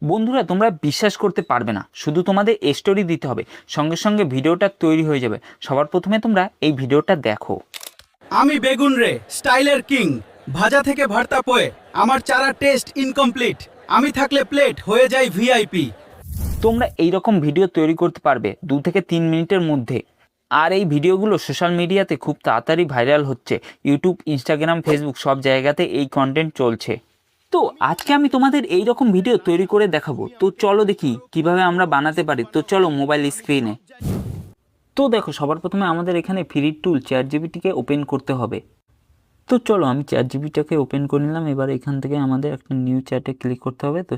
বন্ধুরা তোমরা বিশ্বাস করতে পারবে না, শুধু তোমাদের স্টোরি দিতে হবে, সঙ্গে সঙ্গে ভিডিওটা তৈরি হয়ে যাবে। সবার প্রথমে তোমরা এই ভিডিওটা দেখো। আমি বেগুন রে, স্টাইলের কিং। ভাজা থেকে ভর্তা পোয়ে আমার চারা টেস্ট ইনকমপ্লিট। আমি থাকলে প্লেট হয়ে যায় ভিআইপি। তোমরা এই রকম ভিডিও তৈরি করতে পারবে 2 থেকে 3 মিনিটের মধ্যে। আর এই ভিডিওগুলো সোশ্যাল মিডিয়াতে খুব তাড়াতাড়ি ভাইরাল হচ্ছে। ইউটিউব, ইনস্টাগ্রাম, ফেসবুক সব জায়গাতে এই কন্টেন্ট চলছে। তো আজকে আমি তোমাদের এই রকম ভিডিও তৈরি করে দেখাবো। তো চলো দেখি কিভাবে আমরা বানাতে পারি। তো চলো মোবাইল স্ক্রিনে। তো দেখো, সবার প্রথমে আমাদের এখানে ফ্রি টুল চ্যাটজিপিটিকে ওপেন করতে হবে। তো চলো আমি চ্যাটজিপিটিকে ওপেন করে নিলাম। এবার এখান থেকে আমাদের একটা নিউ চ্যাটে ক্লিক করতে হবে। তো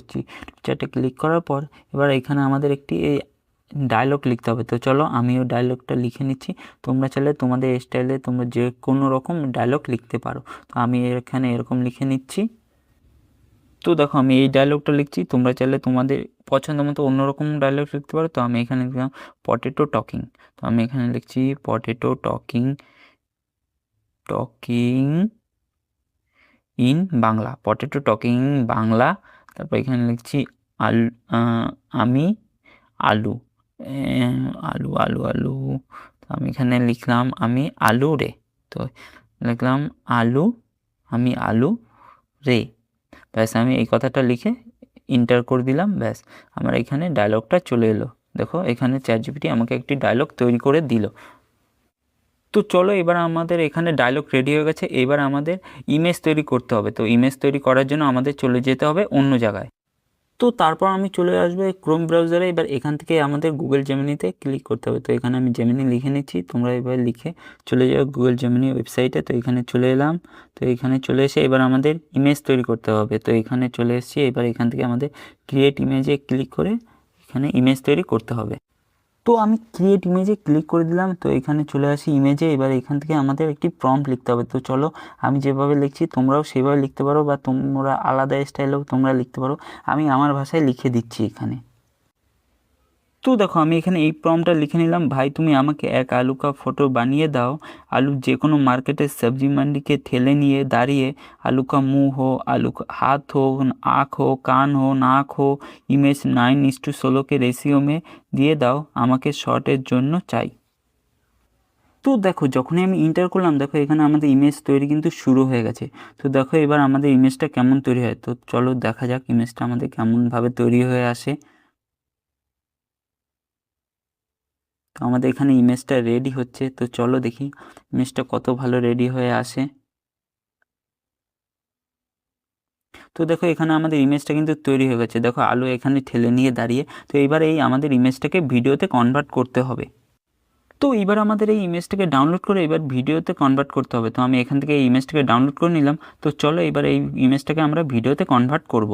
চ্যাটে ক্লিক করার পর এবার এখানে আমাদের একটি ডায়লগ লিখতে হবে। তো চলো আমি ওই ডায়লগটা লিখে নিচ্ছি। তোমরা চাইলে তোমাদের স্টাইলে তোমরা যে কোনো রকম ডায়লগ লিখতে পারো। তো আমি এখানে এরকম লিখে নিচ্ছি। তো দেখো আমি এই ডায়লগটা লিখছি, তোমরা চাইলে তোমাদের পছন্দ মতো অন্যরকম ডায়লগ লিখতে পারো। তো আমি এখানে লিখলাম পটেটো টকিং। তো আমি এখানে লিখছি potato talking talking in Bangla, potato talking Bangla. তারপর এখানে লিখছি আলু, আমি আলু, আলু আলু আলু। তো আমি এখানে লিখলাম আমি আলু রে। তো লিখলাম আলু, আমি আলু রে। ব্যাস আমি এই কথাটা লিখে ইন্টার করে দিলাম। ব্যাস আমার এখানে ডায়লগটা চলে এলো। দেখো এখানে চ্যাটজিপিটি আমাকে একটি ডায়লগ তৈরি করে দিল। তো চলো এবার আমাদের এখানে ডায়লগ রেডি হয়ে গেছে। এবার আমাদের ইমেজ তৈরি করতে হবে। তো ইমেজ তৈরি করার জন্য আমাদের চলে যেতে হবে অন্য জায়গায়। তো তারপর আমি চলে আসবো ক্রোম ব্রাউজারে। এবার এখান থেকে আমাদের গুগল জেমিনিতে ক্লিক করতে হবে। তো এখানে আমি জেমিনি লিখে নিচ্ছি, তোমরা এবার লিখে চলে যাও গুগল জেমিনি ওয়েবসাইটে। তো এখানে চলে এলাম। তো এখানে চলে এসে এবার আমাদের ইমেজ তৈরি করতে হবে। তো এখানে চলে এসেছি। এবার এখান থেকে আমাদের ক্রিয়েট ইমেজে ক্লিক করে এখানে ইমেজ তৈরি করতে হবে। তো আমি ক্রিয়েট ইমেজে ক্লিক করে দিলাম। তো এখানে চলে আসি ইমেজে। এবার এখান থেকে আমাদের একটি প্রম্পট লিখতে হবে। তো চলো আমি যেভাবে লিখছি তোমরাও সেভাবে লিখতে পারো, বা তোমরা আলাদা স্টাইলেও তোমরা লিখতে পারো। আমি আমার ভাষায় লিখে দিচ্ছি এখানে। তো দেখো আমি এখানে এই প্রম্পটটা লিখে নিলাম, ভাই তুমি আমাকে এক আলু কা ফটো বানিয়ে দাও। আলু যে কোনো মার্কেটের सब्जी मंडी के ठेले নিয়ে দাঁড়িয়ে, आलू का मुंह हो, आलू का हाथ हो, आँख हो, कान हो, नाक हो, इमेज 9:16 के रेशियो में দিয়ে দাও, আমাকে শর্টের জন্য চাই। তো দেখো যখনই আমি ইন্টার করলাম, দেখো এখানে আমাদের ইমেজ তৈরি কিন্তু শুরু হয়ে গেছে। তো দেখো এবার আমাদের ইমেজটা কেমন তৈরি হয়। তো চলো দেখা যাক ইমেজটা আমাদের কেমনভাবে তৈরি হয়ে আসে। তো আমাদের এখানে ইমেজটা রেডি হচ্ছে। তো চলো দেখি ইমেজটা কত ভালো রেডি হয়ে আসে। তো দেখো এখানে আমাদের ইমেজটা কিন্তু তৈরি হয়ে গেছে। দেখো আলু এখানে ঠেলে নিয়ে দাঁড়িয়ে। তো এইবার এই আমাদের ইমেজটাকে ভিডিওতে কনভার্ট করতে হবে। তো এবার আমাদের এই ইমেজটাকে ডাউনলোড করে এবার ভিডিওতে কনভার্ট করতে হবে। তো আমি এখান থেকে এই ইমেজটাকে ডাউনলোড করে নিলাম। তো চলো এবার এই ইমেজটাকে আমরা ভিডিওতে কনভার্ট করব।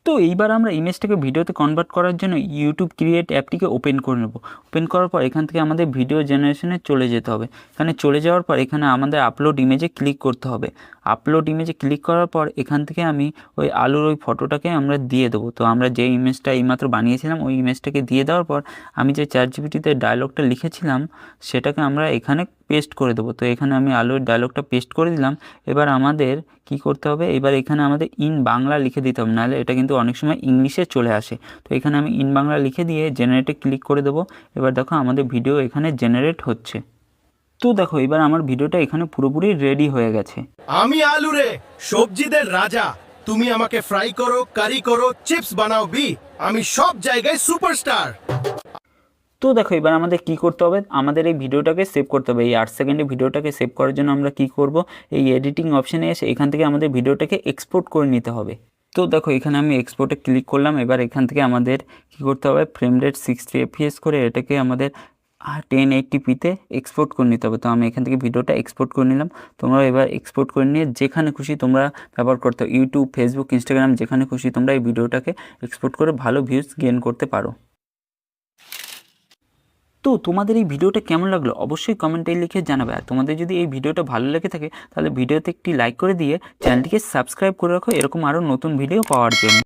তো এইবার আমরা ইমেজটাকে ভিডিওতে কনভার্ট করার জন্য ইউটিউব ক্রিয়েট অ্যাপটিকে ওপেন করে নেব। ওপেন করার পর এখান থেকে আমাদের ভিডিও জেনারেশনে চলে যেতে হবে। এখানে চলে যাওয়ার পর এখানে আমাদের আপলোড ইমেজে ক্লিক করতে হবে। আপলোড ইমেজে ক্লিক করার পর এখান থেকে আমি ওই আলুর ওই ফটোটাকে আমরা দিয়ে দেবো। তো আমরা যে ইমেজটা এইমাত্র বানিয়েছিলাম ওই ইমেজটাকে দিয়ে দেওয়ার পর আমি যে চ্যাটজিপিটিতে ডায়লগটা লিখেছিলাম সেটাকে আমরা এখানে পেস্ট করে দেবো। তো এখানে আমি আলুর ডায়লগটা পেস্ট করে দিলাম। এবার আমাদের কি করতে হবে, এবার এখানে আমাদের ইন বাংলা লিখে দিতে হবে, নাহলে এটা কিন্তু অনেক সময় ইংলিশে চলে আসে। তো এখানে আমি ইন বাংলা লিখে দিয়ে জেনারেটে ক্লিক করে দেবো। এবার দেখো আমাদের ভিডিও এখানে জেনারেট হচ্ছে। তো দেখো এবার আমার ভিডিওটা এখানে পুরোপুরি রেডি হয়ে গেছে। আমি আলু রে, সবজিদের রাজা। তুমি আমাকে ফ্রাই করো, কারি করো, চিপস বানাও বি। আমি সব জায়গায় সুপারস্টার। তো দেখো এবার আমাদের কি করতে হবে, আমাদের এই ভিডিওটাকে সেভ করতে হবে। এই 8 সেকেন্ডের ভিডিওটাকে সেভ করার জন্য আমরা কি করব, এই এডিটিং অপশানে এসে এখান থেকে আমাদের ভিডিওটাকে এক্সপোর্ট করে নিতে হবে। তো দেখো এখানে আমি এক্সপোর্টে ক্লিক করলাম। এবার এখান থেকে আমাদের কি করতে হবে, ফ্রেম রেট 60 fps করে এটাকে আমাদের 1080pতে এক্সপোর্ট করে নিতে হবে। তো আমি এখান থেকে ভিডিওটা এক্সপোর্ট করে নিলাম। তোমরা এবার এক্সপোর্ট করে নিয়ে যেখানে খুশি তোমরা ব্যবহার করতে হবে, ইউটিউব, ফেসবুক, ইনস্টাগ্রাম, যেখানে খুশি তোমরা এই ভিডিওটাকে এক্সপোর্ট করে ভালো ভিউজ গেইন করতে পারো। তো তোমাদের এই ভিডিওটা কেমন লাগলো অবশ্যই কমেন্টে লিখে জানাবে। আর তোমাদের যদি এই ভিডিওটা ভালো লেগে থাকে তাহলে ভিডিওতে একটি লাইক করে দিয়ে চ্যানেলটিকে সাবস্ক্রাইব করে রাখো এরকম আরও নতুন ভিডিও পাওয়ার জন্য।